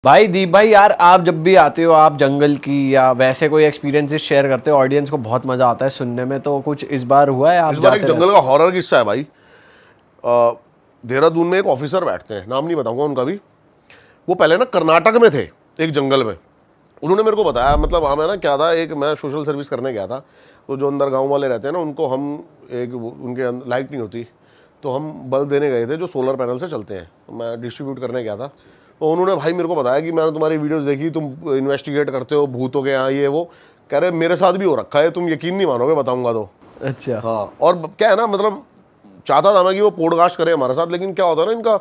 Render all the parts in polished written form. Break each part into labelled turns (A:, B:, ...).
A: भाई दीप भाई यार, आप जब भी आते हो, आप जंगल की या वैसे कोई एक्सपीरियंसेस शेयर करते हो, ऑडियंस को बहुत मजा आता है सुनने में। तो कुछ इस बार हुआ है? आप
B: इस बार एक
A: जाते
B: जंगल का हॉरर किस्सा है भाई। देहरादून में एक ऑफिसर बैठते हैं, नाम नहीं बताऊंगा उनका भी। वो पहले ना कर्नाटक में थे, एक जंगल में। उन्होंने मेरे को बताया, मतलब हमें ना क्या था, एक मैं सोशल सर्विस करने गया था, तो जो अंदर गांव वाले रहते हैं ना, उनको हम एक उनके लाइट नहीं होती, तो हम बल्ब देने गए थे जो सोलर पैनल से चलते हैं। तो मैं डिस्ट्रीब्यूट करने गया था, तो उन्होंने भाई मेरे को बताया कि मैंने तुम्हारी वीडियोस देखी, तुम इन्वेस्टिगेट करते हो भूतों के यहाँ, ये वो। कह रहे मेरे साथ भी हो रखा है, तुम यकीन नहीं मानोगे बताऊंगा तो।
A: अच्छा।
B: हाँ, और क्या है ना, मतलब चाहता था मैं कि वो पॉडकास्ट करे हमारे साथ, लेकिन क्या होता है ना, इनका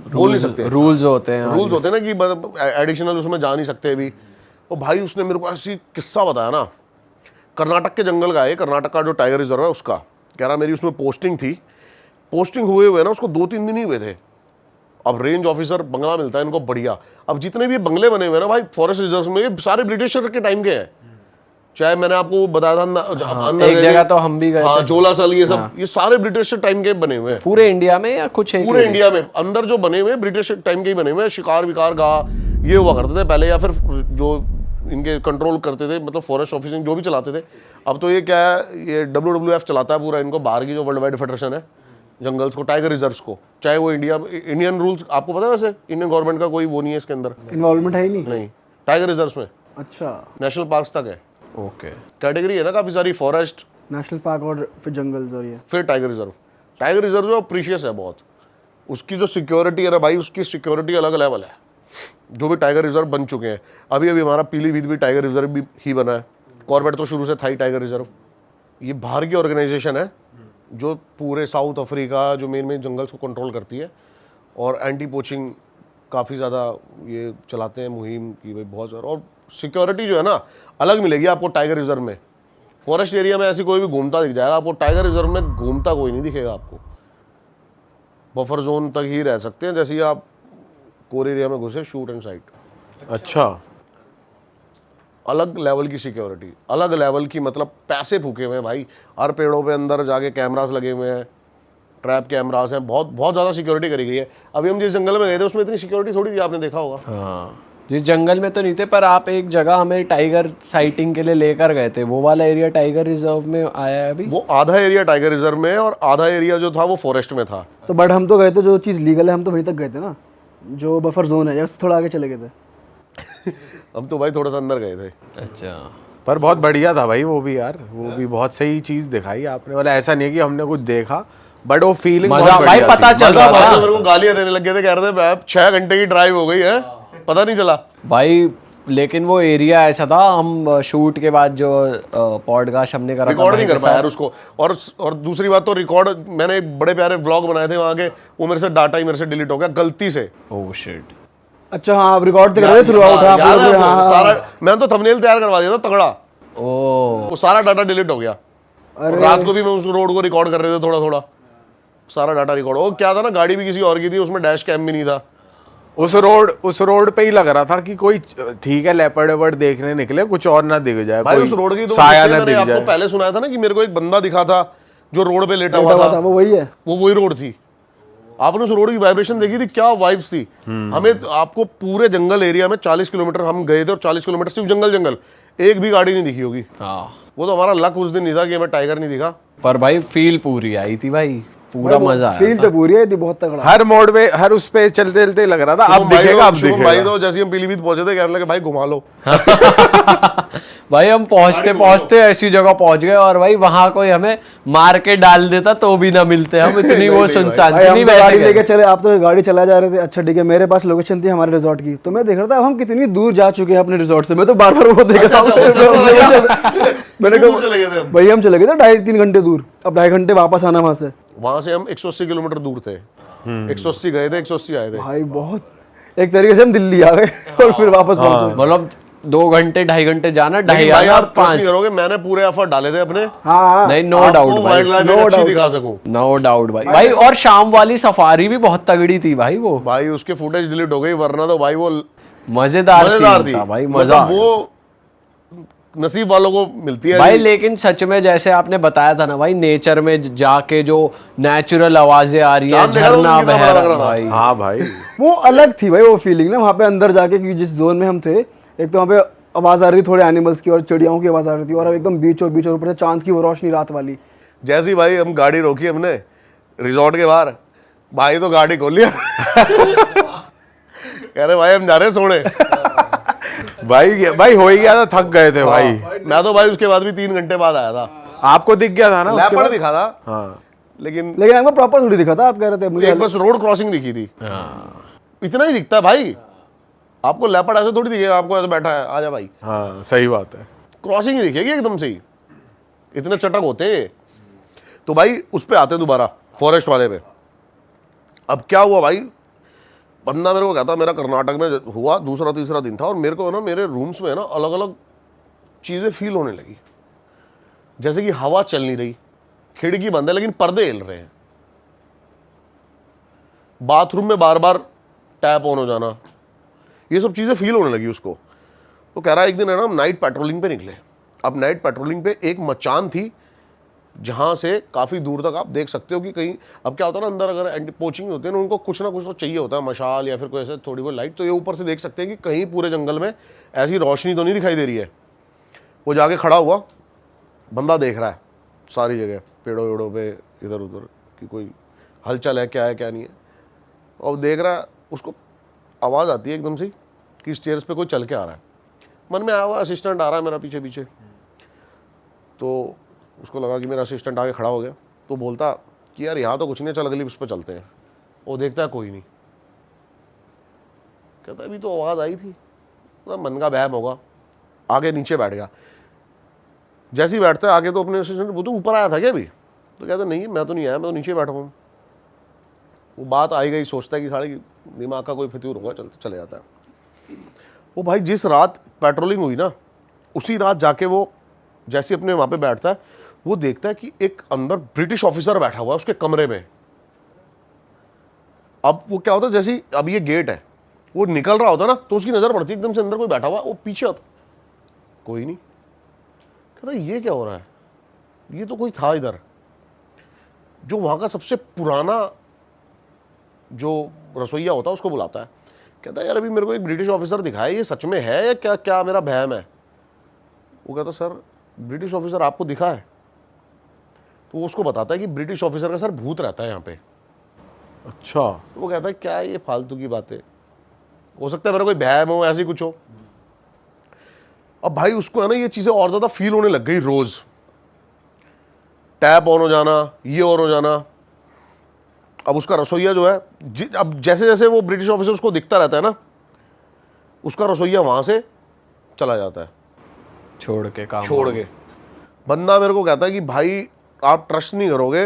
B: बोल नहीं सकते,
A: रूल्स होते हैं।
B: रूल्स होते हैं ना कि एडिशनल उसमें जा नहीं सकते अभी। तो भाई उसने मेरे को ऐसी किस्सा बताया ना, कर्नाटक के जंगल का है, कर्नाटक का जो टाइगर रिजर्व है उसका। कह रहा मेरी उसमें पोस्टिंग थी, पोस्टिंग हुए ना उसको 2-3 दिन ही हुए थे। अब रेंज ऑफिसर बंगला मिलता है इनको बढ़िया। अब जितने भी बंगले बने हुए ना भाई फॉरेस्ट रिजर्व में, ये सारे ब्रिटिशर के टाइम के हैं। चाहे मैंने आपको बताया था
A: एक जगह तो हम भी गए थे,
B: जोलासल, ये सब ये सारे ब्रिटिश टाइम के बने हुए हैं।
A: पूरे इंडिया में या कुछ एक?
B: पूरे इंडिया में अंदर जो बने हुए हैं ब्रिटिश टाइम के ही बने हुए हैं। शिकार विकार गाह ये हुआ करते थे पहले, या फिर जो इनके कंट्रोल करते थे, मतलब फॉरेस्ट ऑफिसिंग जो भी चलाते थे। अब तो ये क्या है, ये WWF चलाता है पूरा इनको, बाहर की जो वर्ल्ड वाइड फेडरेशन है जंगल्स को, टाइगर रिजर्व्स को। चाहे वो इंडियन रूल्स आपको पता है, वैसे इंडियन गवर्नमेंट का कोई वो नहीं है इसके अंदर,
C: इन्वॉल्वमेंट है ही
B: नहीं टाइगर रिजर्व्स में।
C: अच्छा,
B: नेशनल पार्क्स तक है,
A: ओके।
B: कैटेगरी है ना काफी सारी, फॉरेस्ट,
C: नेशनल पार्क और फिर जंगल्स और ये
B: फिर टाइगर रिजर्व। टाइगर रिजर्व जो प्रीशियस है बहुत, उसकी जो सिक्योरिटी है ना भाई, उसकी सिक्योरिटी अलग लेवल है। जो भी टाइगर रिजर्व बन चुके हैं, अभी हमारा पीलीभीत भी टाइगर रिजर्व भी ही बना है। कॉर्बेट तो शुरू से था ही टाइगर रिजर्व। ये बाहर की ऑर्गेनाइजेशन है जो पूरे साउथ अफ्रीका जो मेन जंगल्स को कंट्रोल करती है, और एंटी पोचिंग काफ़ी ज़्यादा ये चलाते हैं मुहिम की भाई, बहुत ज़्यादा। और सिक्योरिटी जो है ना अलग मिलेगी आपको टाइगर रिजर्व में। फॉरेस्ट एरिया में ऐसी कोई भी घूमता दिख जाएगा आपको, टाइगर रिजर्व में घूमता कोई नहीं दिखेगा आपको। बफर जोन तक ही रह सकते हैं, जैसे ही आप कोर एरिया में घुसे शूट एंड साइट।
D: अच्छा,
B: अलग लेवल की सिक्योरिटी, अलग लेवल की, मतलब पैसे फूके हुए हैं भाई। हर पेड़ों पे अंदर जाके कैमरास लगे हुए हैं, ट्रैप कैमरास हैं, बहुत बहुत ज़्यादा सिक्योरिटी करी गई है। अभी हम जिस जंगल में गए थे उसमें इतनी सिक्योरिटी थोड़ी थी, आपने देखा होगा।
A: हाँ, जिस जंगल में तो नहीं थे, पर आप एक जगह हमें टाइगर साइटिंग के लिए लेकर गए थे, वो वाला एरिया टाइगर रिजर्व में आया है अभी?
B: वो आधा एरिया टाइगर रिजर्व में है और आधा एरिया जो था वो फॉरेस्ट में था।
C: तो बट हम तो गए थे, जो चीज़ लीगल है हम तो वहीं तक गए थे ना, जो बफर जोन है, या थोड़ा आगे चले गए थे।
B: हम तो भाई थोड़ा सा अंदर गए थे।
A: अच्छा,
D: पर बहुत बढ़िया था भाई वो भी यार, वो भी बहुत सही चीज दिखाई आपने। वाला ऐसा नहीं है कि हमने कुछ देखा, बट वो फीलिंग
A: मजा भाई पता चल रहा था।
B: मेरे को गालियां देने लग गए थे, कह रहे थे 6 घंटे की ड्राइव हो गई है, पता नहीं चला
A: भाई। लेकिन वो एरिया ऐसा था, हम शूट के बाद जो पॉडकास्ट हमने करा,
B: रिकॉर्ड नहीं कर पाया यार उसको। और दूसरी बात तो रिकॉर्ड, मैंने बड़े प्यारे व्लॉग बनाए थे वहाँ के, वो मेरे से डाटा ही मेरे से डिलीट हो गया गलती से।
A: Oh shit.
C: अच्छा हाँ, आप रिकॉर्ड कर रहे थे थ्रू आउट।
B: सारा मैंने तो थंबनेल तैयार करवा दिया था तगड़ा,
A: ओह
B: वो सारा डाटा डिलीट हो गया। रात को भी मैं उस रोड को रिकॉर्ड कर रहे थे, थोड़ा थोड़ा सारा डाटा रिकॉर्ड हो। क्या था ना, गाड़ी भी किसी और की थी, उसमें डैश कैम भी नहीं था।
D: उस रोड पे ही लग रहा था कि कोई ठीक है लेपर्ड वेपर्ड देखने निकले, कुछ और ना दिख जाए
B: भाई।
D: कोई
B: उस रोड की तो
D: साया ना
B: मैंने
D: दिख
B: आपको
D: जाए।
B: पहले सुनाया था ना कि मेरे को एक बंदा दिखा था जो रोड पे लेटा हुआ था,
C: वो वही है,
B: वो वही रोड थी। आपने उस रोड की वाइब्रेशन देखी थी, क्या वाइब्स थी। हमें आपको पूरे जंगल एरिया में 40 किलोमीटर हम गए थे, और 40 किलोमीटर सिर्फ जंगल, एक भी गाड़ी नहीं दिखी होगी।
A: हाँ,
B: वो तो हमारा लक उस दिन नहीं था कि हमें टाइगर नहीं दिखा।
A: पर भाई फील पूरी आई थी भाई, पूरा मजा आया।
C: फील तो पूरी आई थी, बहुत तगड़ा।
D: हर मोड़ पे, हर उस पे चलते चलते लग रहा था अब दिखेगा, अब दिखेगा।
B: भाई तो जैसे हम पीलीभीत पहुंचे थे, कहने लगे भाई घुमा लो।
A: भाई हम पहुंचते ऐसी जगह पहुंच गए, और भाई वहां कोई हमें मार के डाल देता तो भी ना मिलते हम, इतनी वो सुनसान
C: भाई, हम
A: थी।
C: तो गाड़ी लेके चले, आप तो गाड़ी चला जा रहे थे। अच्छा ठीक है, मेरे पास लोकेशन थी हमारे रिजॉर्ट की, तो मैं देख रहा था अब हम कितनी दूर जा चुके हैं अपने रिजॉर्ट से। मैं तो बार बार वो देख रहा था। मैंने कहा भाई हम चले गए थे 2.5-3 घंटे दूर, अब 2.5 घंटे वापस आना वहां से।
B: वहां से हम 180 किलोमीटर दूर थे, 180 गए थे, 180 आए थे
C: भाई। बहुत एक तरीके से हम दिल्ली आ गए और फिर वापस पहुंचे।
A: मतलब 2 घंटे 2.5 घंटे जाना, 2.5
B: भाई
A: आना,
B: आप
A: 5
B: करोगे। मैंने पूरे एफर्ट डाले थे अपने,
C: हाँ
A: नहीं, नो डाउट भाई,
B: वाइल्ड लाइफ अच्छी दिखा सकूं।
A: नो डाउट भाई। और शाम वाली सफारी भी बहुत तगड़ी थी भाई। वो
B: भाई उसके फुटेज डिलीट हो गई, वरना तो भाई वो
A: मजेदार
B: थी
A: था भाई, मजा।
B: वो नसीब वालों को मिलती है
A: भाई। लेकिन सच में जैसे आपने बताया था ना भाई, नेचर में जाके जो नेचुरल आवाजें आ रही है,
B: चांद देखा था
A: झरना
B: कितना
A: बह
B: बड़ा
A: रहा
B: लग
A: है
B: रहा था।
A: भाई।
D: हाँ भाई,
C: वो अलग थी भाई वो फीलिंग ना वहाँ पे अंदर जाके, क्योंकि जिस जोन में हम थे एक तो वहाँ पे आवाज आ रही थी थोड़े एनिमल्स की और चिड़ियाओं की आवाज आ रही थी, और एकदम बीच और ऊपर से चांद की वो रोशनी रात वाली।
B: जैसे ही भाई हम गाड़ी रोकी हमने रिजॉर्ट के बाहर, भाई तो गाड़ी खोल लिया कह रहे भाई हम जा रहे हैं सोने।
D: भाई हो ही गया था, थक गए थे भाई।
B: मैं तो भाई उसके बाद भी 3 घंटे बाद आया था।
D: आपको दिख गया था ना उसके
B: लेपर्ड
D: बाद?
B: दिखा था
D: हाँ,
B: लेकिन
C: लेकिन आपको प्रॉपर थोड़ी दिखा था, आप कह रहे थे मुझे
B: एक बस रोड क्रॉसिंग दिखी थी। इतना ही दिखता है भाई, आपको लेपर्ड ऐसे थोड़ी दिखेगा, आपको ऐसे बैठा है आजा भाई,
D: हाँ सही बात है।
B: क्रॉसिंग ही दिखेगी एकदम से ही, इतने चटक होते हैं। तो भाई उस पे आते दोबारा फॉरेस्ट वाले पे। अब क्या हुआ भाई, बंदा मेरे को कहता मेरा कर्नाटक में हुआ दूसरा तीसरा दिन था, और मेरे को ना मेरे रूम्स में ना अलग अलग चीज़ें फील होने लगी, जैसे कि हवा चल नहीं रही, खिड़की बंद है लेकिन पर्दे हिल रहे हैं, बाथरूम में बार बार टैप ऑन हो जाना, ये सब चीज़ें फील होने लगी उसको। तो कह रहा है एक दिन है ना हम नाइट पेट्रोलिंग पे निकले। अब नाइट पेट्रोलिंग पे एक मचान थी जहाँ से काफ़ी दूर तक आप देख सकते हो कि कहीं, अब क्या होता है ना अंदर अगर एंटी पोचिंग होते हैं ना उनको कुछ ना कुछ तो चाहिए होता है, मशाल या फिर कोई ऐसे थोड़ी बहुत लाइट, तो ये ऊपर से देख सकते हैं कि कहीं पूरे जंगल में ऐसी रोशनी तो नहीं दिखाई दे रही है। वो जाके खड़ा हुआ, बंदा देख रहा है सारी जगह पेड़ों वेड़ों पे इधर उधर कि कोई हलचल है क्या नहीं है, और देख रहा है। उसको आवाज़ आती है एकदम से कि स्टेयर्स पे कोई चल के आ रहा है। मन में आया हुआ असिस्टेंट आ रहा है मेरा पीछे पीछे, तो उसको लगा कि मेरा असिस्टेंट आगे खड़ा हो गया, तो बोलता कि यार यहाँ तो कुछ नहीं, चल अगली उस पर चलते हैं। वो देखता है कोई नहीं, कहता अभी तो आवाज़ आई थी, तो मन का बहम होगा, आगे नीचे बैठ गया। जैसे ही बैठता है आगे तो अपने असिस्टेंट, वो तो ऊपर आया था क्या अभी, तो कहता नहीं मैं तो नहीं आया, मैं तो नीचे बैठा हूँ। वो बात आई गई, सोचता है कि साढ़े दिमाग का कोई फितूर होगा, चले जाता है। वो भाई जिस रात पेट्रोलिंग हुई ना, उसी रात जाके वो जैसे अपने वहाँ पे बैठता है, वो देखता है कि एक अंदर ब्रिटिश ऑफिसर बैठा हुआ है उसके कमरे में। अब वो क्या होता है, जैसे अब ये गेट है, वो निकल रहा होता है ना, तो उसकी नज़र पड़ती है एकदम से अंदर कोई बैठा हुआ, वो पीछे होता, कोई नहीं। कहता ये क्या हो रहा है, ये तो कोई था इधर। जो वहाँ का सबसे पुराना जो रसोइया होता है उसको बुलाता है, कहता है यार अभी मेरे को एक ब्रिटिश ऑफिसर दिखाया, ये सच में है या क्या क्या मेरा बहम है। वो कहता सर ब्रिटिश ऑफिसर आपको दिखा है, तो वो उसको बताता है कि ब्रिटिश ऑफिसर का सर भूत रहता है यहाँ पे।
D: अच्छा,
B: तो वो कहता है क्या ये फालतू की बातें, हो सकता है मेरा कोई बहम हो, ऐसी कुछ हो। अब भाई उसको है ना ये चीज़ें और ज़्यादा फील होने लग गई, रोज़ टैप ऑन हो जाना, ये ऑन हो जाना। अब उसका रसोइया जो है, अब जैसे जैसे वो ब्रिटिश ऑफिसर उसको दिखता रहता है ना, उसका रसोइया वहाँ से चला जाता है
A: छोड़ के।
B: बंदा मेरे को कहता है कि भाई आप ट्रस्ट नहीं करोगे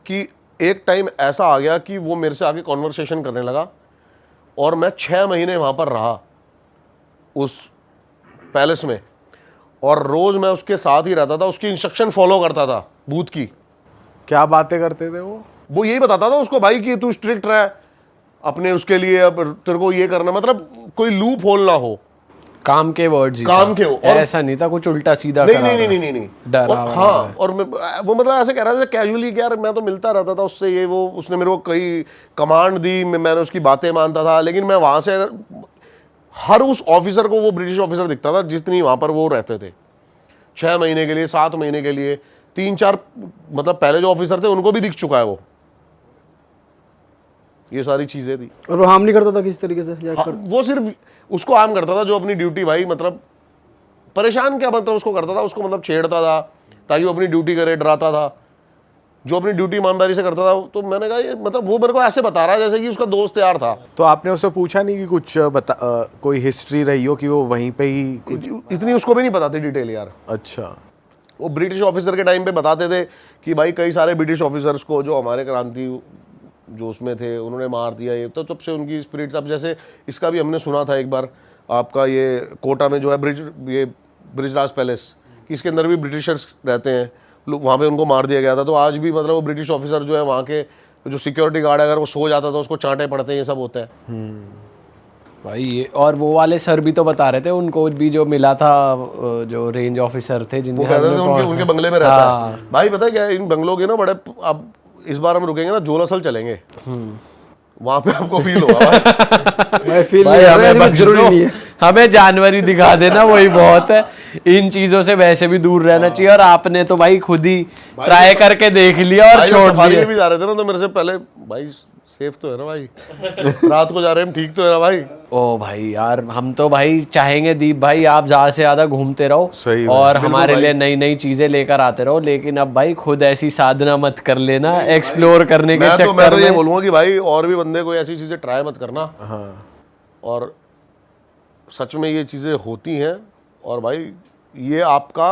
B: कि एक टाइम ऐसा आ गया कि वो मेरे से आगे कॉन्वर्सेशन करने लगा, और मैं 6 महीने वहाँ पर रहा उस पैलेस में, और रोज़ मैं उसके साथ ही रहता था, उसकी इंस्ट्रक्शन फॉलो करता था भूत की।
D: क्या बातें करते थे वो
B: यही बताता था उसको भाई कि तू स्ट्रिक्ट रह अपने उसके लिए, अब तेरे को ये करना, मतलब कोई लूप होल ना हो,
A: काम के वर्ड्स ही
B: काम
A: था।
B: के हो, और
A: ऐसा नहीं था कुछ उल्टा सीधा
B: नहीं
A: करा
B: नहीं
A: रहा
B: नहीं
A: है।
B: नहीं नहीं
A: डरा
B: और
A: हुआ
B: हाँ,
A: है।
B: और वो मतलब ऐसे कह रहा था कैजुअली कि यार मैं तो मिलता रहता था उससे, ये वो उसने मेरे को कई कमांड दी, मैंने उसकी बातें मानता था, लेकिन मैं वहाँ से हर उस ऑफिसर को वो ब्रिटिश ऑफिसर दिखता था जितनी वहाँ पर वो रहते थे, 6 महीने के लिए, 7 महीने के लिए, 3-4 मतलब पहले जो ऑफिसर थे उनको भी दिख चुका है वो, ये सारी चीज़ें थी।
C: और वो हार्म नहीं करता था किसी तरीके से
B: हाँ, वो सिर्फ उसको आम करता था जो अपनी ड्यूटी, भाई मतलब परेशान क्या मतलब उसको करता था, उसको मतलब छेड़ता था ताकि वो अपनी ड्यूटी करे, डराता था, जो अपनी ड्यूटी ईमानदारी से करता था। तो मैंने कहा ये मतलब वो मेरे को ऐसे बता रहा है जैसे कि उसका दोस्त यार था।
D: तो आपने उससे पूछा नहीं कि कुछ कोई हिस्ट्री रही हो कि वो वहीं पे ही
B: इतनी उसको भी नहीं बताते डिटेल यार।
D: अच्छा,
B: वो ब्रिटिश ऑफिसर के टाइम पे बताते थे कि भाई कई सारे ब्रिटिश ऑफिसर्स को जो हमारे क्रांति जो उसमें थे उन्होंने मार दिया, ये तो तब से उनकी स्पिरिट्स। अब जैसे इसका भी हमने सुना था एक बार, आपका ये कोटा में जो है ब्रिजराज पैलेस, कि इसके अंदर भी ब्रिटिशर्स रहते हैं, वहाँ पे उनको मार दिया गया था। तो आज भी मतलब वो ब्रिटिश ऑफिसर जो है वहाँ के जो सिक्योरिटी गार्ड है, अगर वो सो जाता था उसको चांटे पड़ते हैं, ये सब होता है।
A: भाई ये और वो वाले सर भी तो बता रहे थे उनको भी जो मिला था, जो रेंज ऑफिसर थे
B: वो
A: जिनके
B: कहते थे
A: हाथ में
B: उनके बंगले में रहता
A: हाँ।
B: है भाई। पता है क्या है, इन बंगलों के ना बड़े, अब इस बार हम रुकेंगे ना जोलासल चलेंगे, वहां पे आपको फील होगा भाई।
C: मैं फील
A: भाई
C: नहीं
A: हमें
C: हमें
A: बख्श
C: जरूरी
A: दो,
C: नहीं है।
A: हमें जानवरी दिखा देना वही बहुत है। इन चीजों से वैसे भी दूर रहना चाहिए, और आपने तो भाई खुद ही ट्राई करके देख लिया और
B: भाई जब
A: छोड़
B: सफारी
A: दिया।
B: में भी जा रहे थे ना, तो मेरे से पहले भाई सेफ तो है ना भाई, रात को जा रहे हैं हम, ठीक तो है ना भाई।
A: ओ भाई यार, हम तो भाई चाहेंगे दीप भाई आप ज्यादा से ज्यादा घूमते रहो
D: सही
A: और
B: बिल्कुल
A: हमारे
B: भाई।
A: लिए नई नई चीजें लेकर आते रहो, लेकिन अब भाई खुद ऐसी साधना मत कर लेना एक्सप्लोर करने के
B: मैं
A: चक्कर
B: तो ये
A: में।
B: बोलूंगा कि भाई और भी बंदे कोई ऐसी चीजें ट्राई मत करना।
D: हाँ
B: और सच में ये चीजें होती हैं, और भाई ये आपका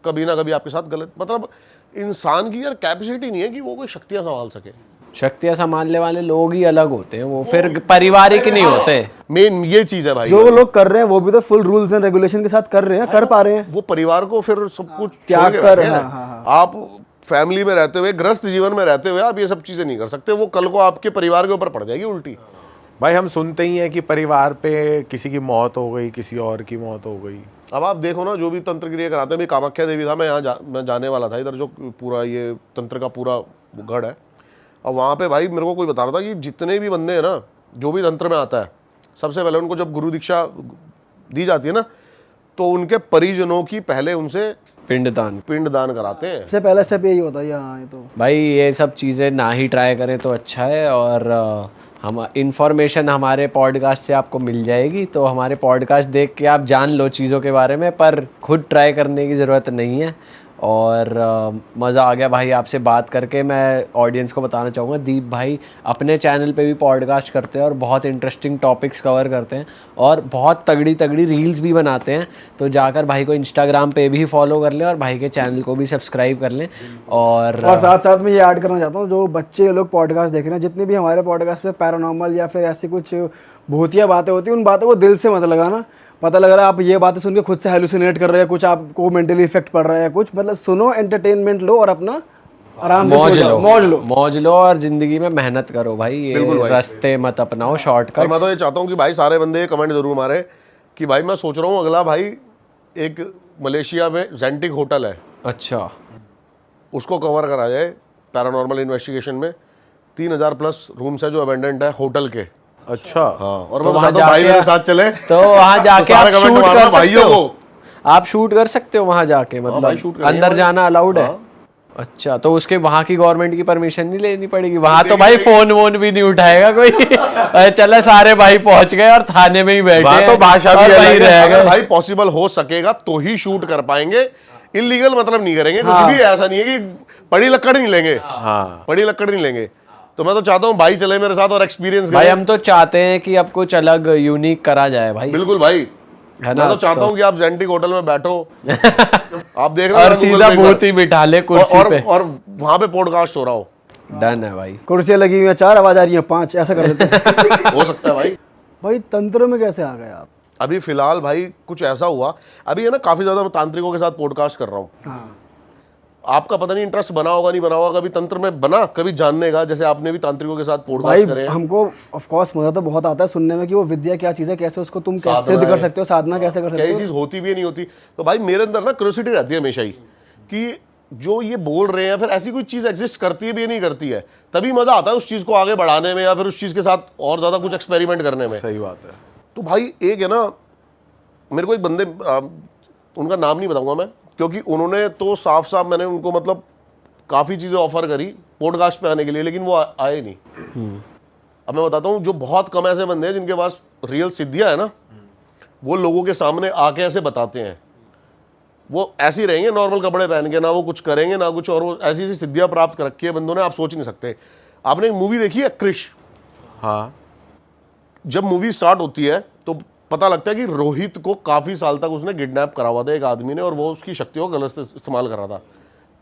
B: कभी ना कभी आपके साथ गलत, मतलब इंसान की यार कैपेसिटी नहीं है कि वो कोई शक्तियां संभाल सके।
A: शक्तियां संभालने वाले लोग ही अलग होते हैं, वो फिर पारिवारिक नहीं होते।
B: मेन ये चीज है भाई,
C: जो वो लोग कर रहे हैं वो भी तो फुल रूल्स एंड रेगुलेशन के साथ कर रहे हैं, कर पा रहे हैं।
B: वो परिवार को फिर सब कुछ
C: त्याग
B: छोड़ के
C: कर,
B: बैठे हैं।
C: हाँ।
B: आप फैमिली में रहते हुए, गृहस्थ जीवन में रहते हुए आप ये सब चीजें नहीं कर सकते, वो कल को आपके परिवार के ऊपर पड़ जाएगी उल्टी।
D: भाई हम सुनते ही हैं कि परिवार पे किसी की मौत हो गई, किसी और की मौत हो गई।
B: अब आप देखो ना, जो भी तंत्र क्रिया कराते हैं, मैं कामाख्या देवी था, मैं यहाँ मैं जाने वाला था इधर, जो पूरा ये तंत्र का पूरा वो गढ़ है। अब वहाँ पे भाई मेरे को कोई बता रहा था कि जितने भी बंदे हैं ना, जो भी तंत्र में आता है, सबसे पहले उनको जब गुरु दीक्षा दी जाती है ना, तो उनके परिजनों की पहले उनसे पिंडदान कराते हैं।
C: सबसे पहला स्टेप यही होता है। हाँ, ये तो
A: भाई ये सब चीज़ें ना ही ट्राई करें तो अच्छा है। और हम इन्फॉर्मेशन हमारे पॉडकास्ट से आपको मिल जाएगी, तो हमारे पॉडकास्ट देख के आप जान लो चीज़ों के बारे में, पर खुद ट्राई करने की ज़रूरत नहीं है। और मज़ा आ गया भाई आपसे बात करके। मैं ऑडियंस को बताना चाहूँगा, दीप भाई अपने चैनल पे भी पॉडकास्ट करते हैं और बहुत इंटरेस्टिंग टॉपिक्स कवर करते हैं और बहुत तगड़ी तगड़ी रील्स भी बनाते हैं। तो जाकर भाई को इंस्टाग्राम पे भी फॉलो कर लें और भाई के चैनल को भी सब्सक्राइब कर लें। और
C: साथ साथ में ये ऐड करना चाहता हूँ, जो बच्चे लोग पॉडकास्ट देख रहे हैं, जितने भी हमारे पॉडकास्ट पे पैरानॉर्मल या फिर ऐसी कुछ भूतिया बातें होती हैं, उन बातों को दिल से मत लगाना। पता लग रहा है आप ये बातें सुन के खुद से हेलुसिनेट कर रहे हैं, कुछ आपको मेंटली इफेक्ट पड़ रहा है, कुछ मतलब सुनो, एंटरटेनमेंट लो और अपना आराम से मौज लो
A: और जिंदगी में मेहनत करो भाई। ये रास्ते मत अपनाओ शॉर्टकट।
B: मैं तो ये चाहता हूँ कि भाई सारे बंदे कमेंट जरूर मारे कि भाई मैं सोच रहा हूँ अगला भाई एक मलेशिया में जेंटिक होटल है,
A: अच्छा,
B: उसको कवर करा जाए पैरानॉर्मल इन्वेस्टिगेशन में। 3000 प्लस रूम्स है जो अबेंडेंट है होटल के।
D: अच्छा
B: हाँ, और
A: तो
B: मैं चाहता हूँ भाई मेरे साथ चले,
A: तो वहाँ जाके आप
B: सारे कमेंट
A: शूट
B: मारना
A: कर सकते
B: भाइयों
A: हो।
B: को।
A: आप शूट कर सकते हो वहाँ जाके,
B: भाई
A: मतलब
B: शूट करेंगे
A: अंदर
B: भाई।
A: जाना अलाउड है? अच्छा, तो उसके वहाँ की गवर्नमेंट की परमिशन नहीं लेनी पड़ेगी? वहाँ तो भाई फोन वोन भी नहीं उठाएगा कोई। चले सारे भाई पहुंच गए और थाने में ही बैठे
D: वहाँ तो
A: हैं
D: भाषा भी
A: और वहीं
D: अलग है।
A: रह
B: अगर
A: गए।
B: भाई पॉसिबल हो सकेगा तो ही शूट कर पाएंगे, इलीगल मतलब नहीं करेंगे। कुछ भी ऐसा नहीं है कि पड़ी लक्कड़ नहीं लेंगे,
D: हाँ
B: पड़ी लक्कड़ नहीं लेंगे। तो मैं तो चाहता हूँ भाई चले मेरे साथ और एक्सपीरियंस
A: भाई
B: करें।
A: हम तो चाहते हैं कि अब कुछ अलग यूनिक करा जाए भाई,
B: बिल्कुल भाई,
A: है ना?
B: मैं तो चाहता हूँ कि आप जेंटिक होटल में बैठो, आप देख
A: और सीधा भूत ही बिठा ले कुर्सी पे,
B: और वहां पे पॉडकास्ट हो रहा हो।
A: डन है भाई।
C: कुर्सियाँ लगी हुई हैं 4, आवाज आ रही है 5, ऐसा कर देते हैं।
B: हो सकता है भाई।
C: भाई तंत्र में कैसे आ गए आप?
B: अभी फिलहाल भाई कुछ ऐसा हुआ, अभी है ना काफी ज्यादा मैं तांत्रिकों के साथ पॉडकास्ट कर रहा हूँ।
C: हाँ,
B: आपका पता नहीं इंटरेस्ट बना होगा नहीं बना होगा, कभी तंत्र में बना कभी जानने का, जैसे आपने भी तांत्रिकों के साथ
C: भाई
B: पॉडकास्ट करे हैं।
C: हमको ऑफ कोर्स मजा तो बहुत आता है सुनने में कि वो विद्या क्या चीज़ है, कैसे उसको तुम कैसे
B: साधना
C: सिद्ध कर
B: है।
C: सकते हो, साधना कैसे कर
B: क्या
C: सकते
B: ये
C: हो।
B: चीज होती भी है नहीं होती। तो भाई मेरे अंदर ना क्यूरियोसिटी रहती है हमेशा ही कि जो ये बोल रहे हैं फिर ऐसी कोई चीज एग्जिस्ट करती है भी नहीं करती है, तभी मजा आता है उस चीज को आगे बढ़ाने में या फिर उस चीज के साथ और ज्यादा कुछ एक्सपेरिमेंट करने में।
D: सही बात है।
B: तो भाई एक है ना, मेरे को एक बंदे उनका नाम नहीं बताऊंगा मैं, क्योंकि उन्होंने तो साफ साफ मैंने उनको मतलब काफ़ी चीज़ें ऑफर करी पॉडकास्ट पे आने के लिए, लेकिन वो आए नहीं। अब मैं बताता हूँ, जो बहुत कम ऐसे बंदे हैं जिनके पास रियल सिद्धियाँ है ना, वो लोगों के सामने आके ऐसे बताते हैं। वो ऐसे ही रहेंगे नॉर्मल कपड़े पहन के, ना वो कुछ करेंगे ना कुछ, और वो ऐसी ऐसी सिद्धियाँ प्राप्त कर रखी है बंदों ने, आप सोच नहीं सकते। आपने एक मूवी देखी है क्रिश?
D: हाँ
B: जब मूवी स्टार्ट होती है तो पता लगता है कि रोहित को काफ़ी साल तक उसने किडनैप करा हुआ था एक आदमी ने, और वो उसकी शक्तियों को गलत इस्तेमाल कर रहा था।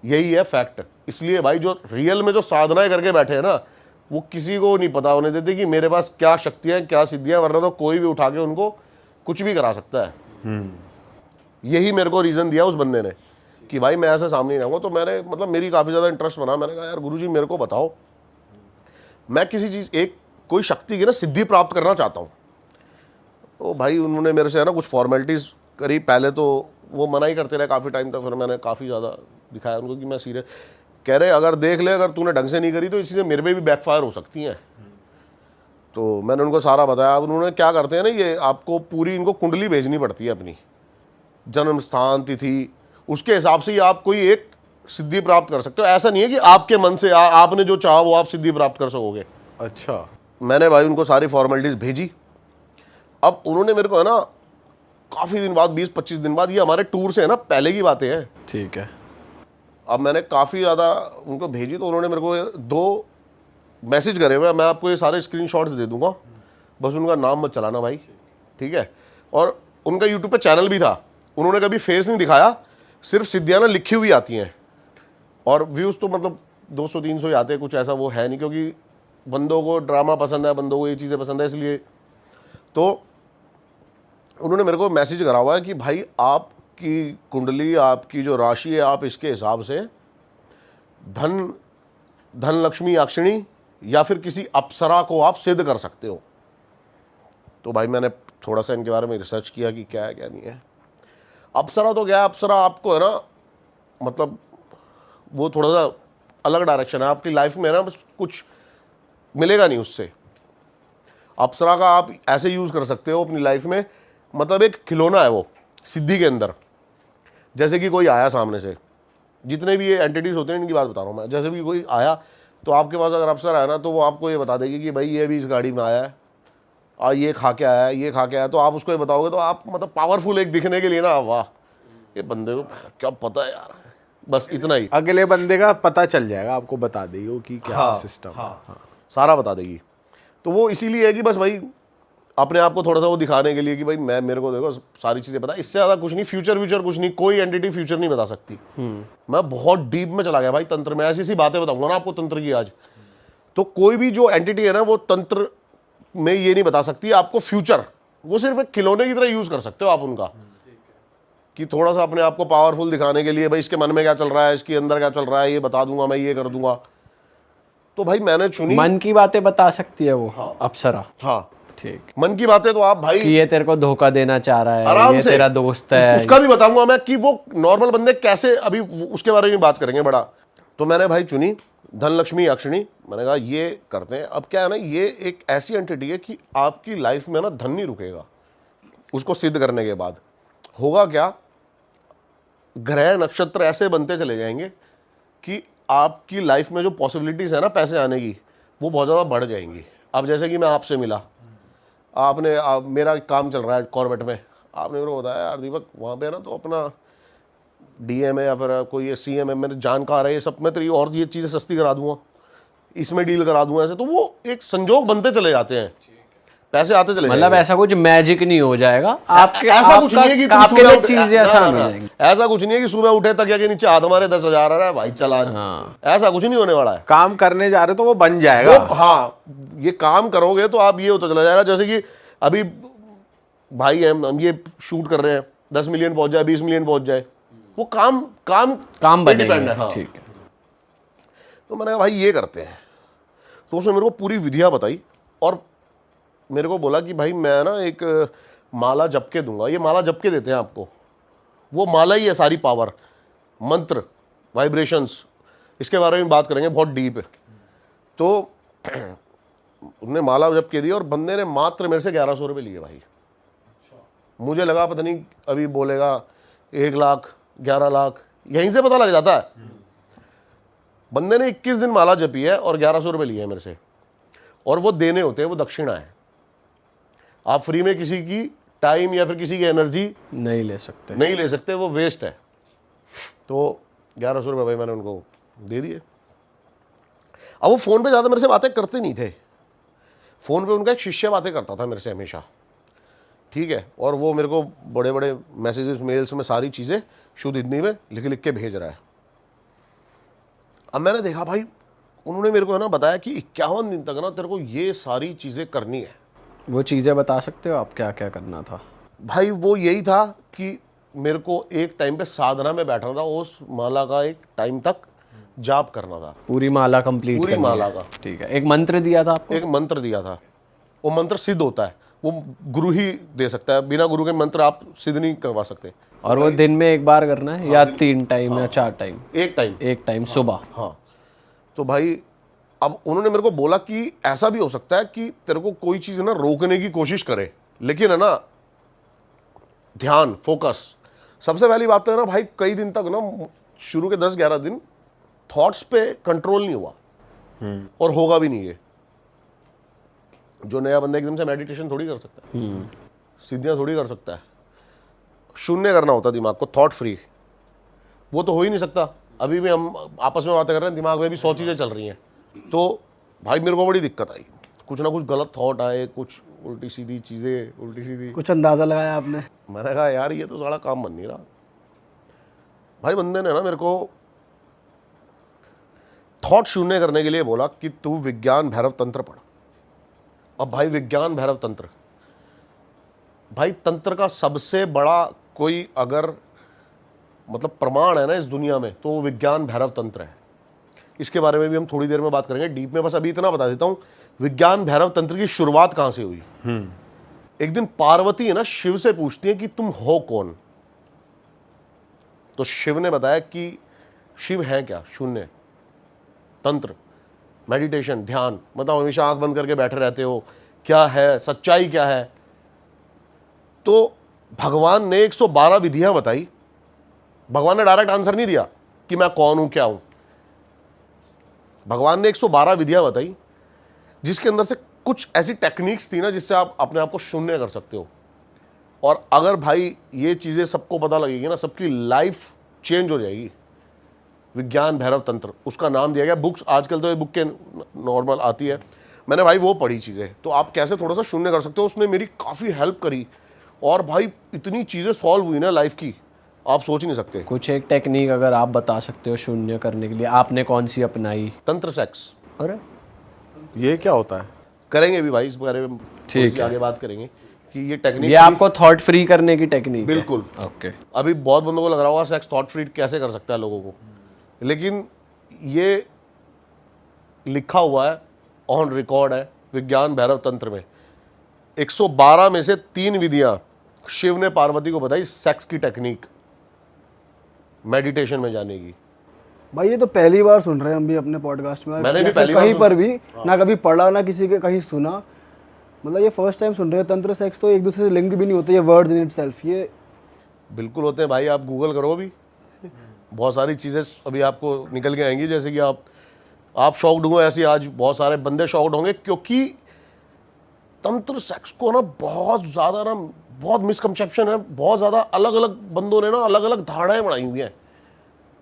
B: यही है फैक्ट। इसलिए भाई जो रियल में जो साधनाएं करके बैठे हैं ना, वो किसी को नहीं पता होने देते कि मेरे पास क्या शक्तियां क्या सिद्धियां, वरना तो कोई भी उठा के उनको कुछ भी करा सकता है। यही मेरे को रीज़न दिया उस बंदे ने कि भाई मैं ऐसे सामने नहीं रहूँगा। तो मैंने मतलब मेरी काफ़ी ज़्यादा इंटरेस्ट बना। मैंने कहा यार गुरुजी मेरे को बताओ, मैं किसी चीज़ एक कोई शक्ति की ना सिद्धि प्राप्त करना चाहता हूँ। भाई उन्होंने मेरे से है ना कुछ फॉर्मेलिटीज़ करी। पहले तो वो मना ही करते रहे काफ़ी टाइम तक, फिर मैंने काफ़ी ज़्यादा दिखाया उनको कि मैं सीरियस। कह रहे अगर देख ले, अगर तूने ढंग से नहीं करी तो इसी से मेरे पे भी बैकफायर हो सकती हैं। तो मैंने उनको सारा बताया। अब उन्होंने क्या करते हैं ना, ये आपको पूरी इनको कुंडली भेजनी पड़ती है, अपनी जन्म स्थान तिथि, उसके हिसाब से ही आप कोई एक सिद्धि प्राप्त कर सकते हो। ऐसा नहीं है कि आपके मन से आपने जो चाहा वो आप सिद्धि प्राप्त कर सकोगे।
D: अच्छा।
B: मैंने भाई उनको सारी फॉर्मेलिटीज़ भेजी। अब उन्होंने मेरे को है ना काफ़ी दिन बाद, 20-25 दिन बाद, ये हमारे टूर से है ना पहले की बातें हैं,
A: ठीक है।
B: अब मैंने काफ़ी ज़्यादा उनको भेजी तो उन्होंने मेरे को 2 मैसेज करे हुए, मैं आपको ये सारे स्क्रीनशॉट्स दे दूंगा, बस उनका नाम मत चलाना भाई, ठीक है। और उनका यूट्यूब पे चैनल भी था, उन्होंने कभी फेस नहीं दिखाया, सिर्फ सिद्धियाँ ना लिखी हुई आती हैं, और व्यूज़ तो मतलब 200-300 ही आते हैं, कुछ ऐसा वो है नहीं, क्योंकि बंदों को ड्रामा पसंद है, बंदों को ये चीज़ें पसंद है, इसलिए। तो उन्होंने मेरे को मैसेज करा हुआ है कि भाई आपकी कुंडली, आपकी जो राशि है, आप इसके हिसाब से धन लक्ष्मी अक्षिणी या फिर किसी अप्सरा को आप सिद्ध कर सकते हो। तो भाई मैंने थोड़ा सा इनके बारे में रिसर्च किया कि क्या है क्या नहीं है। अप्सरा तो क्या है, अप्सरा आपको है ना, मतलब वो थोड़ा सा अलग डायरेक्शन है आपकी लाइफ में, ना बस कुछ मिलेगा नहीं उससे। अप्सरा का आप ऐसे यूज़ कर सकते हो अपनी लाइफ में, मतलब एक खिलौना है वो सिद्धि के अंदर। जैसे कि कोई आया सामने से, जितने भी ये एंटिटीज़ होते हैं इनकी बात बता रहा हूँ मैं, जैसे भी कोई आया तो आपके पास अगर अप्सरा है ना, तो वो आपको ये बता देगी कि भाई ये भी इस गाड़ी में आया है, और ये खा के आया है, ये खा के आया है, तो आप उसको ये बताओगे तो आप मतलब पावरफुल एक दिखने के लिए ना, वाह ये बंदे को क्या पता है यार, बस इतना ही।
D: अगले बंदे का पता चल जाएगा, आपको बता देगी वो कि क्या सिस्टम।
B: हाँ, सारा बता देगी। तो वो इसीलिए है कि बस भाई अपने आप को थोड़ा सा वो दिखाने के लिए कि भाई मेरे को देखो सारी चीज़ें पता है, इससे ज़्यादा कुछ नहीं, फ्यूचर कुछ नहीं, कोई एंटिटी फ्यूचर नहीं बता सकती। मैं बहुत डीप में चला गया भाई तंत्र में, ऐसी बातें बताऊंगा ना आपको तंत्र की आज। तो कोई भी जो एंटिटी है ना, वो तंत्र में ये नहीं बता सकती आपको फ्यूचर, वो सिर्फ एक खिलौने की तरह यूज़ कर सकते हो आप उनका, कि थोड़ा सा अपने आप को पावरफुल दिखाने के लिए, भाई इसके मन में क्या चल रहा है, इसके अंदर क्या चल रहा है, ये बता दूंगा मैं, ये कर दूंगा। तो भाई मैंने चुनी,
A: मन की बातें बता सकती है वो। हाँ। अप्सरा।
B: हाँ
A: ठीक।
B: मन की बातें तो आप भाई
A: कि ये तेरे को धोखा देना चाह रहा है,
B: आराम
A: ये
B: से
A: तेरा दोस्त है,
B: उसका भी बताऊंगा मैं कि वो नॉर्मल बंदे कैसे, अभी उसके बारे में बात करेंगे बड़ा। तो मैंने भाई चुनी धन लक्ष्मी अक्षिणी, मैंने कहा ये करते हैं। अब क्या है ना, ये एक ऐसी एंटिटी है कि आपकी लाइफ में ना धन नहीं रुकेगा, उसको सिद्ध करने के बाद होगा क्या, ग्रह नक्षत्र ऐसे बनते चले जाएंगे कि आपकी लाइफ में जो पॉसिबिलिटीज़ है ना पैसे आने की, वो बहुत ज़्यादा बढ़ जाएंगी। अब जैसे कि मैं आपसे मिला, मेरा काम चल रहा है कॉर्बेट में, आपने मेरे को बताया यार दीपक वहाँ पे ना तो अपना डीएम है या फिर कोई ये सीएम है, मेरे जानकार है, ये सब मैं तेरी और ये चीज़ें सस्ती करा दूंगा, इसमें डील करा दूंगा, ऐसे। तो वो एक संजोग बनते चले जाते हैं, पैसे आते चले
A: मतलब ऐसा कुछ मैजिक नहीं हो जाएगा आपके,
B: ऐसा कुछ नहीं है कि
A: आपके लिए चीजें आसान हो जाएंगी।
B: ऐसा कुछ नहीं है कि सुबह उठे तक के नीचे हाथ हमारे 10,000 आ रहा है भाई चला। ऐसा कुछ नहीं होने वाला है।
D: काम करने जा रहे तो वो बन जाएगा।
B: हाँ, ये काम करोगे तो आप ये होता चला जाएगा। जैसे कि अभी भाई हम ये शूट कर रहे हैं, 10 मिलियन पहुंच जाए, 20 मिलियन पहुंच जाए, वो काम पे डिपेंड है। हाँ।
A: ठीक है।
B: तो मैंने कहा भाई ये करते हैं। तो उसने मेरे को पूरी विधियां बताई और मेरे को बोला कि भाई मैं ना एक माला जप के दूंगा। ये माला जप के देते हैं आपको, वो माला ही है सारी पावर, मंत्र, वाइब्रेशंस, इसके बारे में बात करेंगे, बहुत डीप है। तो उन्होंने माला जप के दी और बंदे ने मात्र मेरे से 1100 रुपये लिए भाई। मुझे लगा पता नहीं अभी बोलेगा 1 लाख 11 लाख, यहीं से पता लग जाता है। बंदे ने 21 दिन माला जपी है और 1100 रुपये लिए हैं मेरे से, और वो देने होते हैं, वो दक्षिणा है। आप फ्री में किसी की टाइम या फिर किसी की एनर्जी
A: नहीं ले सकते, वो वेस्ट है। तो 1100 रुपये भाई मैंने उनको दे दिए। अब वो फ़ोन पे ज़्यादा मेरे से बातें करते नहीं थे, फ़ोन पे उनका एक शिष्य बातें करता था मेरे से हमेशा, ठीक है। और वो मेरे को बड़े बड़े मैसेजेस मेल्स में सारी चीज़ें शुद्ध हिंदी में लिख के भेज रहा है। अब मैंने देखा भाई, उन्होंने मेरे को है ना बताया कि 51 दिन तक ना तेरे को ये सारी चीज़ें करनी है। वो चीज़ें बता सकते हो आप क्या क्या करना था?
B: भाई वो यही था कि मेरे को एक टाइम पे साधना में बैठना था, उस माला का एक टाइम तक जाप करना था,
A: पूरी माला कंप्लीट,
B: पूरी माला का।
A: ठीक है। एक मंत्र दिया था आपको?
B: एक मंत्र दिया था, वो मंत्र सिद्ध होता है, वो गुरु ही दे सकता है, बिना गुरु के मंत्र आप सिद्ध नहीं करवा सकते।
A: और वो दिन में एक बार करना है या 3 टाइम या 4 टाइम?
B: एक टाइम
A: सुबह।
B: हाँ। तो भाई अब उन्होंने मेरे को बोला कि ऐसा भी हो सकता है कि तेरे को कोई चीज़ ना रोकने की कोशिश करे, लेकिन है ना ध्यान, फोकस। सबसे पहली बात तो है ना भाई, कई दिन तक ना शुरू के 10-11 दिन थॉट्स पे कंट्रोल नहीं हुआ और होगा भी नहीं। ये जो नया बंदा एकदम से मेडिटेशन थोड़ी कर सकता है, सीधियाँ थोड़ी कर सकता है। शून्य करना होता दिमाग को, थॉट फ्री। वो तो हो ही नहीं सकता। अभी भी हम आपस में बातें कर रहे हैं, दिमाग में भी 100 चीज़ें चल रही हैं। तो भाई मेरे को बड़ी दिक्कत आई, कुछ ना कुछ गलत थॉट आए, कुछ उल्टी सीधी चीज़ें, उल्टी सीधी।
C: कुछ अंदाज़ा लगाया आपने?
B: मैंने कहा यार ये तो सारा काम बन नहीं रहा। भाई बंदे ने ना मेरे को थॉट शून्य करने के लिए बोला कि तू विज्ञान भैरव तंत्र पढ़। अब भाई विज्ञान भैरव तंत्र, भाई तंत्र का सबसे बड़ा कोई अगर मतलब प्रमाण है ना इस दुनिया में, तो वो विज्ञान भैरव तंत्र है। इसके बारे में भी हम थोड़ी देर में बात करेंगे डीप में। बस अभी इतना बता देता हूं, विज्ञान भैरव तंत्र की शुरुआत कहां से हुई। एक दिन पार्वती है ना शिव से पूछती है कि तुम हो कौन। तो शिव ने बताया कि शिव है क्या, शून्य। तंत्र, मेडिटेशन, ध्यान, मतलब हमेशा आंख बंद करके बैठे रहते हो, क्या है सच्चाई, क्या है। तो भगवान ने 112 विधियां बताई। भगवान ने डायरेक्ट आंसर नहीं दिया कि मैं कौन हूं, क्या हूं। भगवान ने 112 विधियां बताई, जिसके अंदर से कुछ ऐसी टेक्निक्स थी ना जिससे आप अपने आप को शून्य कर सकते हो। और अगर भाई ये चीज़ें सबको पता लगेगी ना, सबकी लाइफ चेंज हो जाएगी। विज्ञान भैरव तंत्र उसका नाम दिया गया। बुक्स आजकल तो ये बुक के नॉर्मल आती है, मैंने भाई वो पढ़ी चीज़ें। तो आप कैसे थोड़ा सा शून्य कर सकते हो, उसने मेरी काफ़ी हेल्प करी। और भाई इतनी चीज़ें सॉल्व हुई ना लाइफ की, आप सोच नहीं सकते।
A: कुछ एक टेक्निक अगर आप बता सकते हो शून्य करने के लिए, आपने कौन सी अपनाई?
B: तंत्र सेक्स।
A: अरे
D: ये क्या होता है?
B: करेंगे भी भाई इस बारे में,
A: ठीक है,
B: आगे बात करेंगे कि ये टेक्निक,
A: ये आपको थॉट फ्री करने की टेक्निक है?
B: बिल्कुल।
A: ओके।
B: अभी बहुत बंदों को लग रहा होगा सेक्स थॉट फ्री कैसे कर सकता है लोगों को, लेकिन ये लिखा हुआ है, ऑन रिकॉर्ड है विज्ञान भैरव तंत्र में। 112 में से 3 विधियां शिव ने पार्वती को बताई सेक्स की टेक्निक, मेडिटेशन में जाने की।
C: भाई ये तो पहली बार सुन रहे हैं हम भी अपने पॉडकास्ट में।
B: मैंने भी
C: या फिर
B: पहली बार
C: कहीं पर भी ना कभी पढ़ा ना किसी के कहीं सुना, मतलब ये फर्स्ट टाइम सुन रहे हैं। तंत्र सेक्स तो एक दूसरे से लिंक भी नहीं होते, ये वर्ड्स इन इटसेल्फ ये
B: बिल्कुल होते हैं भाई। आप गूगल करो भी, बहुत सारी चीज़ें अभी आपको निकल के आएंगी, जैसे कि आप शॉक्ड हुए ऐसे आज बहुत सारे बंदे शॉक्ड होंगे, क्योंकि तंत्र सेक्स को ना बहुत ज़्यादा ना बहुत मिसकंसेप्शन है। बहुत ज़्यादा अलग अलग बंदों ने ना अलग अलग धारणाएं बनाई हुई हैं,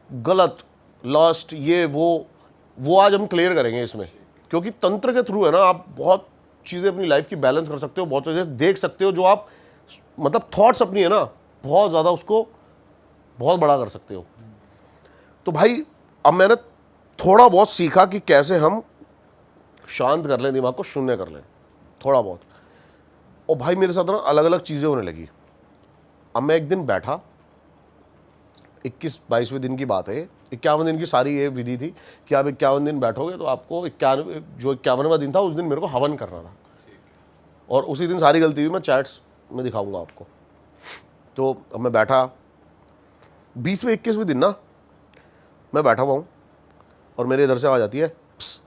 B: गलत, लस्ट, ये वो आज हम क्लियर करेंगे इसमें। क्योंकि तंत्र के थ्रू है ना आप बहुत चीज़ें अपनी लाइफ की बैलेंस कर सकते हो, बहुत चीज़ें देख सकते हो, जो आप मतलब थॉट्स अपनी है ना बहुत ज़्यादा उसको बहुत बड़ा कर सकते हो। तो भाई अब मैंने थोड़ा बहुत सीखा कि कैसे हम शांत कर लें दिमाग को, शून्य कर लें थोड़ा बहुत। और भाई मेरे साथ ना अलग अलग चीज़ें होने लगी। अब मैं एक दिन बैठा, 21-22वें दिन की बात है, 51 दिन की सारी ये विधि थी कि आप 51 दिन बैठोगे तो आपको 51वां दिन था उस दिन मेरे को हवन करना था। और उसी दिन सारी गलती हुई, मैं चैट्स में दिखाऊंगा आपको। तो अब मैं बैठा 20वें 21वें दिन ना, मैं बैठा हुआ हूँ और मेरे इधर से आवाज़ आती है प्स।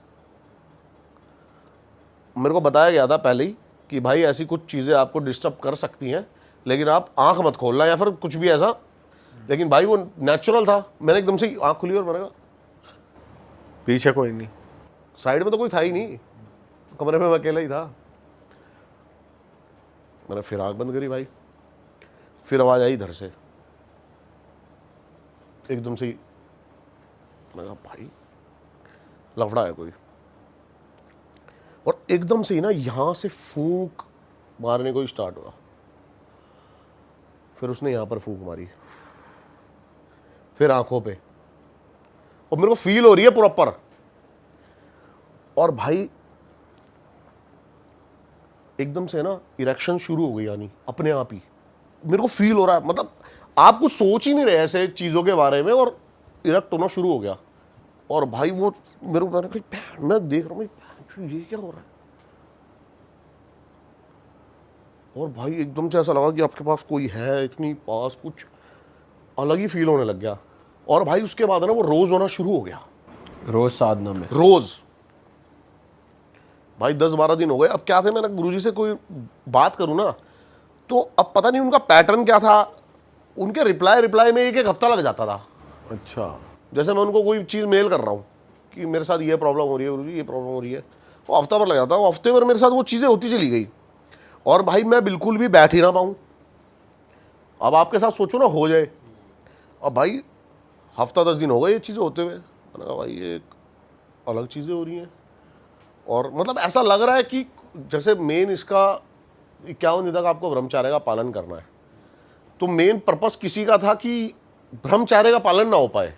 B: मेरे को बताया गया था पहले ही कि भाई ऐसी कुछ चीज़ें आपको डिस्टर्ब कर सकती हैं, लेकिन आप आंख मत खोलना या फिर कुछ भी ऐसा। लेकिन भाई वो नेचुरल था, मैंने एकदम से आंख खुली और मैंने कहा
D: पीछे कोई नहीं,
B: साइड में तो कोई था ही नहीं, कमरे में मैं अकेला ही था। मैंने फिर आंख बंद करी भाई, फिर आवाज़ आई इधर से एकदम से ही। मैंने कहा भाई लफड़ा है कोई। और एकदम से ही ना यहाँ से फूंक मारने को ही स्टार्ट हुआ। फिर उसने यहाँ पर फूंक मारी, फिर आंखों पे, और मेरे को फील हो रही है प्रॉपर। और भाई एकदम से ना इरेक्शन शुरू हो गई, यानी अपने आप ही मेरे को फील हो रहा है। मतलब आप कुछ सोच ही नहीं रहे ऐसे चीज़ों के बारे में, और इरेक्ट होना शुरू हो गया। और भाई वो मेरे को मैं देख रहा हूँ ये क्या हो रहा है। और भाई एकदम से ऐसा लगा कि आपके पास कोई है, इतनी पास कुछ अलग ही फील होने लग गया। और भाई उसके बाद ना वो रोज होना शुरू हो गया,
A: रोज साधना में
B: रोज। भाई 10-12 दिन हो गए। अब क्या थे, मैंने गुरुजी से कोई बात करूं ना तो अब पता नहीं उनका पैटर्न क्या था, उनके रिप्लाई में एक हफ्ता लग जाता था।
D: अच्छा।
B: जैसे मैं उनको कोई चीज़ मेल कर रहा हूँ कि मेरे साथ ये प्रॉब्लम हो रही है गुरुजी, ये प्रॉब्लम हो रही है, वो हफ्ता भर लग जाता है। वो हफ्ते भर मेरे साथ वो चीज़ें होती चली गई और भाई मैं बिल्कुल भी बैठ ही ना पाऊँ। अब आपके साथ सोचो ना हो जाए। अब भाई हफ्ता 10 दिन हो गए ये चीज़ें होते हुए। मैंने कहा भाई ये अलग चीज़ें हो रही हैं। और मतलब ऐसा लग रहा है कि जैसे मेन इसका 51 दिन तक आपको ब्रह्मचर्य का पालन करना है, तो मेन पर्पस किसी का था कि ब्रह्मचर्य का पालन ना हो पाए,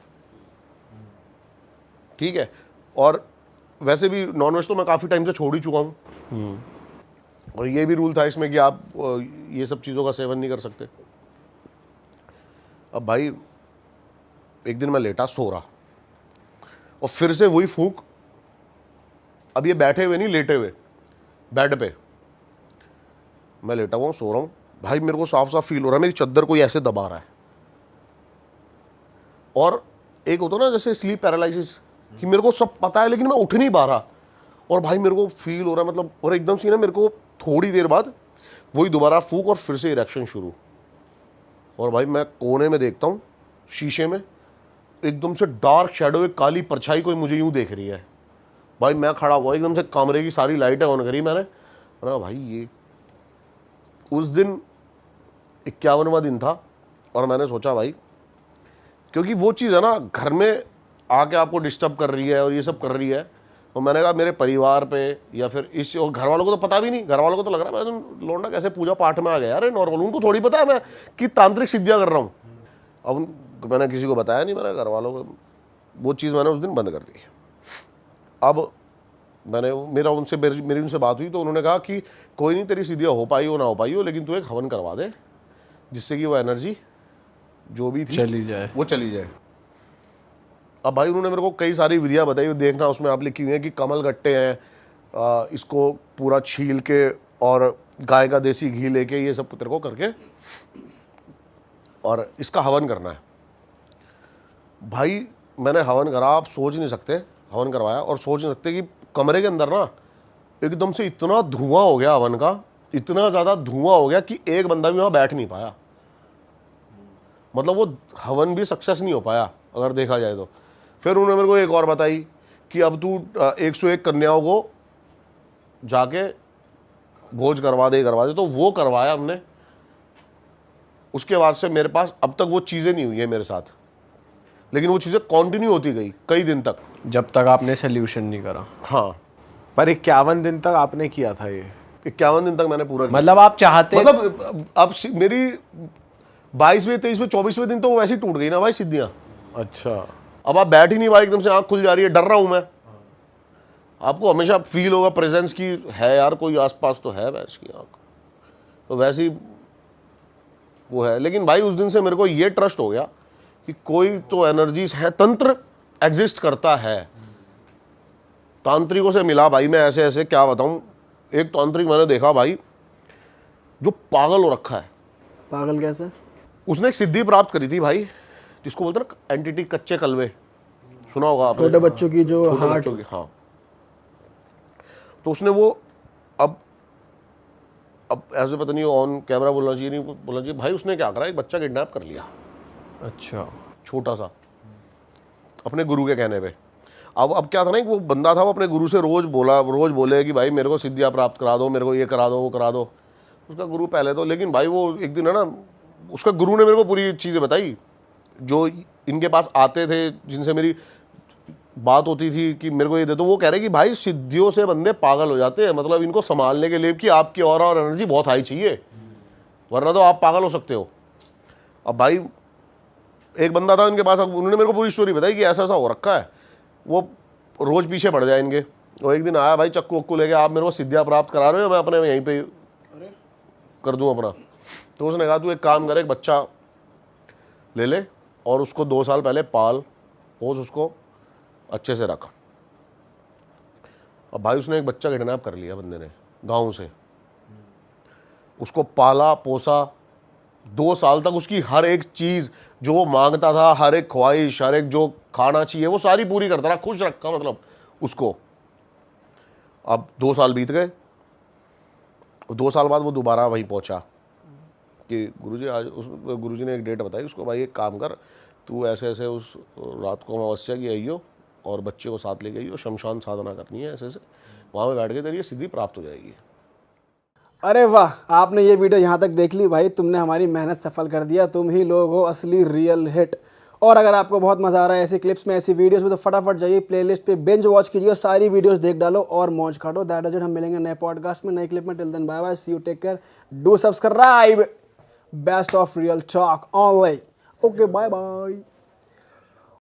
B: ठीक है। और वैसे भी नॉनवेज तो मैं काफ़ी टाइम से छोड़ ही चुका हूँ, और ये भी रूल था इसमें कि आप ये सब चीज़ों का सेवन नहीं कर सकते। अब भाई एक दिन मैं लेटा सो रहा और फिर से वही फूंक। अब ये बैठे हुए नहीं, लेटे हुए बेड पे मैं लेटा हुआ हूँ, सो रहा हूँ। भाई मेरे को साफ साफ फील हो रहा है मेरी चद्दर कोई ऐसे दबा रहा है। और एक होता ना जैसे स्लीप पैरालिसिस, कि मेरे को सब पता है लेकिन मैं उठ नहीं पा रहा। और भाई मेरे को फील हो रहा है मतलब, और एकदम से ना मेरे को थोड़ी देर बाद वही दोबारा फूंक और फिर से इरेक्शन शुरू। और भाई मैं कोने में देखता हूँ शीशे में, एकदम से डार्क शैडो, एक काली परछाई कोई मुझे यूं देख रही है। भाई मैं खड़ा हुआ, एकदम से कमरे की सारी लाइटें ऑन करी मैंने कहा भाई ये। उस दिन 51वां दिन था और मैंने सोचा भाई, क्योंकि वो चीज़ है ना घर में आके आपको डिस्टर्ब कर रही है और ये सब कर रही है, तो मैंने कहा मेरे परिवार पे या फिर इस, और घर वालों को तो पता भी नहीं, घर वालों को तो लग रहा है मैं लौंडा कैसे पूजा पाठ में आ गया यार, नॉर्मल। उनको थोड़ी पता है मैं कि तांत्रिक सिद्धियाँ कर रहा हूँ। अब मैंने किसी को बताया नहीं, मेरे घर वालों को वो चीज़ मैंने उस दिन बंद कर दी। अब मेरी उनसे बात हुई तो उन्होंने कहा कि कोई नहीं, तेरी सिद्धियाँ हो पाई हो ना हो पाई हो, लेकिन तू एक हवन करवा दे जिससे कि वो एनर्जी जो भी थी
A: चली जाए,
B: वो चली जाए। अब भाई उन्होंने मेरे को कई सारी विधियाँ बताई, वो देखना उसमें आप लिखी हुई है कि कमल गट्टे हैं, इसको पूरा छील के और गाय का देसी घी लेके ये सब तेरे को करके और इसका हवन करना है। भाई मैंने हवन करा, आप सोच नहीं सकते, हवन करवाया और सोच नहीं सकते कि कमरे के अंदर ना एकदम से इतना धुआं हो गया हवन का, इतना ज़्यादा धुआं हो गया कि एक बंदा भी वहाँ बैठ नहीं पाया। मतलब वो हवन भी सक्सेस नहीं हो पाया अगर देखा जाए तो। फिर उन्होंने मेरे को एक और बताई कि अब तू 101 कन्याओं को जाके भोज करवा दे। तो वो करवाया हमने। उसके बाद से मेरे पास अब तक वो चीज़ें नहीं हुई है मेरे साथ, लेकिन वो चीज़ें कंटिन्यू होती गई कई दिन तक,
A: जब तक आपने सोल्यूशन नहीं करा।
B: हाँ।
D: पर 51 दिन तक आपने किया था ये?
B: 51 दिन तक मैंने पूरा किया।
A: मतलब आप चाहते,
B: मतलब अब मेरी 22वें 23वें 24वें दिन तो वो वैसे ही टूट गई ना भाई सिद्धियाँ।
D: अच्छा।
B: अब आप बैठ ही नहीं पाए, एकदम से आंख खुल जा रही है, डर रहा हूँ मैं। आपको हमेशा फील होगा प्रेजेंस की है यार, कोई आसपास तो है वैसे की आंख, तो वैसे ही वो है। लेकिन भाई उस दिन से मेरे को ये ट्रस्ट हो गया कि कोई तो एनर्जीज है, तंत्र एग्जिस्ट करता है। तांत्रिकों से मिला भाई मैं, ऐसे ऐसे क्या बताऊं। एक तांत्रिक मैंने देखा भाई जो पागल हो रखा है।
C: पागल कैसे?
B: उसने एक सिद्धि प्राप्त करी थी भाई, जिसको बोलते हैं ना एंटिटी, कच्चे कलवे, सुना होगा आपने,
C: छोटे बच्चों की जो
B: छोटे
C: हार्ट,
B: बच्चों की, हाँ। तो उसने वो अब ऐसे पता नहीं ऑन कैमरा बोलना चाहिए नहीं बोलना चाहिए, भाई उसने क्या करा, एक बच्चा किडनैप कर लिया,
A: अच्छा,
B: छोटा सा, अपने गुरु के कहने पे। अब क्या था ना, वो बंदा था, वो अपने गुरु से रोज बोले कि भाई मेरे को सिद्धियाँ प्राप्त करा दो, मेरे को ये करा दो, वो करा दो। उसका गुरु पहले तो, लेकिन भाई वो एक दिन है ना, उसका गुरु ने मेरे को पूरी चीज़ें बताई, जो इनके पास आते थे, जिनसे मेरी बात होती थी कि मेरे को ये दे दो। वो कह रहे कि भाई सिद्धियों से बंदे पागल हो जाते हैं, मतलब इनको संभालने के लिए कि आपकी ऑरा और एनर्जी बहुत हाई चाहिए, वरना तो आप पागल हो सकते हो। अब भाई एक बंदा था इनके पास, उन्होंने मेरे को पूरी स्टोरी बताई कि ऐसा ऐसा हो रखा है, वो रोज़ पीछे पड़ जाए इनके। वो एक दिन आया भाई चक्कू वक्कू लेके, आप मेरे को सिद्धियाँ प्राप्त करा रहे हो, मैं अपने यहीं पे कर दूँ अपना। तो उसने कहा तू एक काम करे, एक बच्चा ले ले और उसको 2 साल पहले पाल पोस, उसको अच्छे से रख। अब भाई उसने एक बच्चा किडनैप कर लिया बंदे ने गाँव से। उसको पाला पोसा, 2 साल तक उसकी हर एक चीज़ जो वो मांगता था, हर एक ख्वाहिश, हर एक जो खाना चाहिए वो सारी पूरी करता रहा, खुश रखा मतलब उसको। अब 2 साल बीत गए, 2 साल बाद वो दोबारा वहीं पहुंचा कि गुरुजी आज गुरुजी ने एक डेट बताई उसको, भाई एक काम कर, तू ऐसे ऐसे उस रात को अमावस्या की आइयो और बच्चे को साथ लेके आइयो, शमशान साधना करनी है, ऐसे ऐसे वहाँ पे बैठ के तेरी सिद्धि प्राप्त हो जाएगी।
C: अरे वाह, आपने ये वीडियो यहाँ तक देख ली भाई, तुमने हमारी मेहनत सफल कर दिया, तुम ही लोग हो असली रियल हिट। और अगर आपको बहुत मज़ा आ रहा है ऐसी क्लिप्स में, ऐसी वीडियोस में, तो फटाफट जाइए प्लेलिस्ट पे बिंज वॉच कीजिए, सारी वीडियोस देख डालो और मौज काटो। दैट इज इट, हम मिलेंगे नए पॉडकास्ट में, नई क्लिप में। Till then bye bye, see you, take care, do subscribe, best of real talk online. Okay, bye bye.